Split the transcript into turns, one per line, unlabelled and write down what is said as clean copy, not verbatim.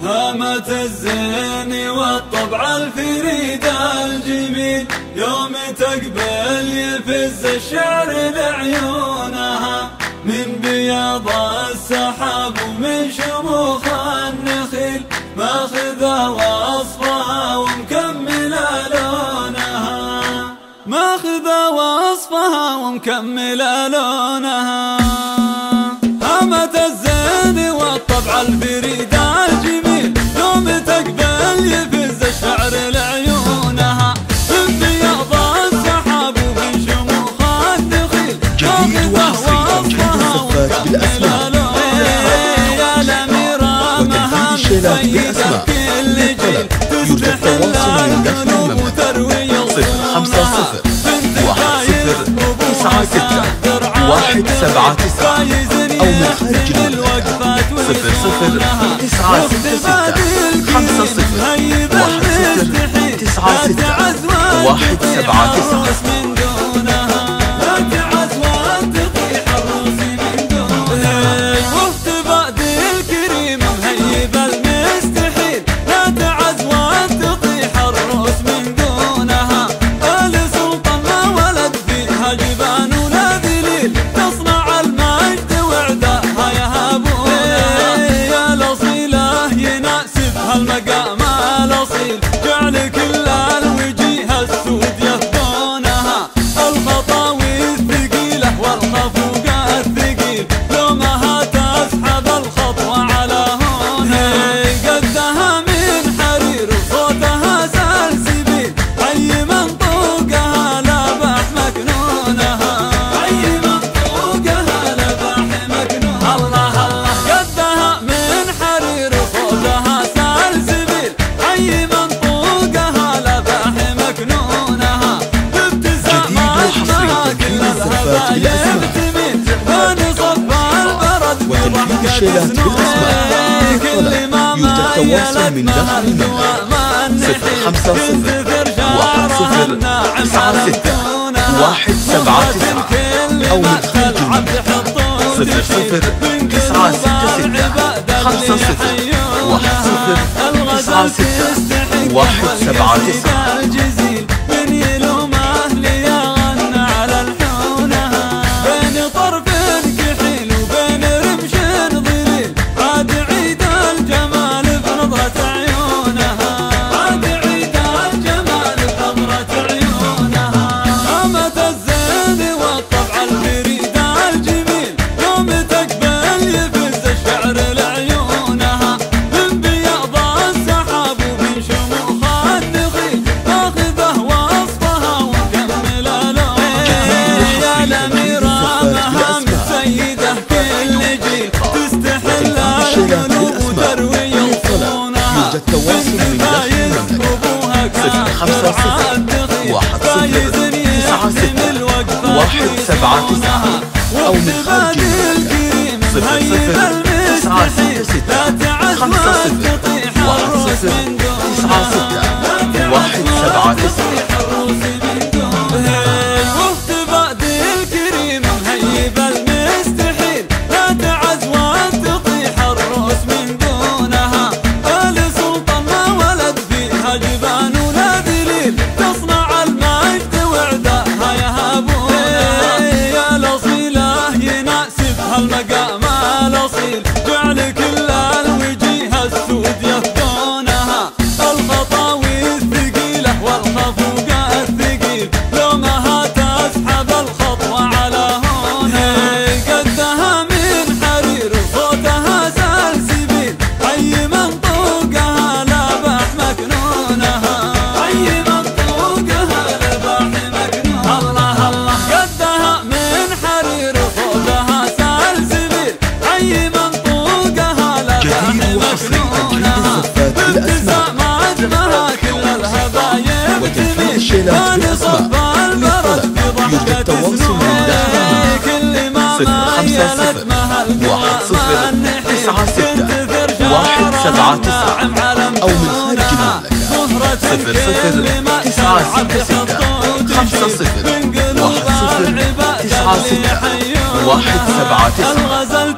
هامة الزين والطبع الفريد الجميل، يوم تقبل يفز الشعر لعيونها، من بياض السحاب ومن شموخ النخيل، ماخذة وصفها ومكملة لونها، ماخذة وصفها ومكملة لونها. هامة الزين والطبع الفريد الجميل، يوم تقبل يفز الشعر لعيونها، من بياض السحاب ومن شموخ النخيل،
جديد وحصري جديد بالأسماء.
يا الأميرة مهام سيدة كل جيل، تستحل القلوب وتروي الصونها،
050 176 179 أو من خارج المملكة 00 966 50 10 176
المقام الأصيل، جعل كل الوجيه السود يهدونها، الخطاوي الثقيلة والخفوق الثقيل، لومها تسحب الخطوة على هونها، قدها من حرير وصوتها سلسبيل، حي منطوقها لبح مكنونها، حي منطوقها لبح مكنونها، الله الله، قدها من حرير وصوتها حي منطوقها لباح مكنونها، بابتسامات ما كل الهبايب تميل، بين صب البرد بضحكة سنونها، كل ما مايلت مع الدواء ما النحيل، تنتثر شعرها الناعم على مكنونها،
179 أو من خارج المملكة 00 966 50 10 176
الجزيل، من يلومه ليغنى على الحونها، بين طرف كحيل وبين رمش ظليل، عاد عيد الجمال بنظرة عيونها، عاد عيد الجمال بنظرة عيونها. هامة الزين والطبع الفريد الجميل، يوم تقبل يفز الشعر لعيونها، من بياض السحاب ومن شموخ النخيل، ماخذه وصفها ومكمله لونها، يا الأميرة مهام سيدة كل جيل، تستحل القلوب وتروي الصونها، بنت فايز ابوها كافر عالدخيل، فايز يحسن الوقفة ويصونها، واقتباد الكريم هيب المستحيل، لا تعز وتطيح الروس من دونها، واقتباد الكريم هيب المستحيل، لا تعز وتطيح الروس من دونها، آل سلطان ما ولد فيها جبان ولا ذليل، تصنع المجد وعداها يهابونها، يا الأصيلة يناسبها المقام الأصيل، جعل كل الوجيه السود يهدونها، الخطاوي الثقيلة والخفوق الثقيل، لومها تسحب الخطوة على هونها، قدها من حرير وصوتها سلسبيل، حي منطوقها لباح مكنونها، حي منطوقها لباح مكنونها، الله الله، قدها من حرير وصوتها سلسبيل، حي منطوقها لباح مكنونها، بابتسامات ما كل الهبايب تميل، بين صب البرد بضحكة سنونها، كل ما مايلت مع الدواء ما النحيل، تنتثر شعرها الناعم على مكنونها، زهرة كل ما تعب خطوط تشيل، من قلوب العباد اللي يحيونها، الغزل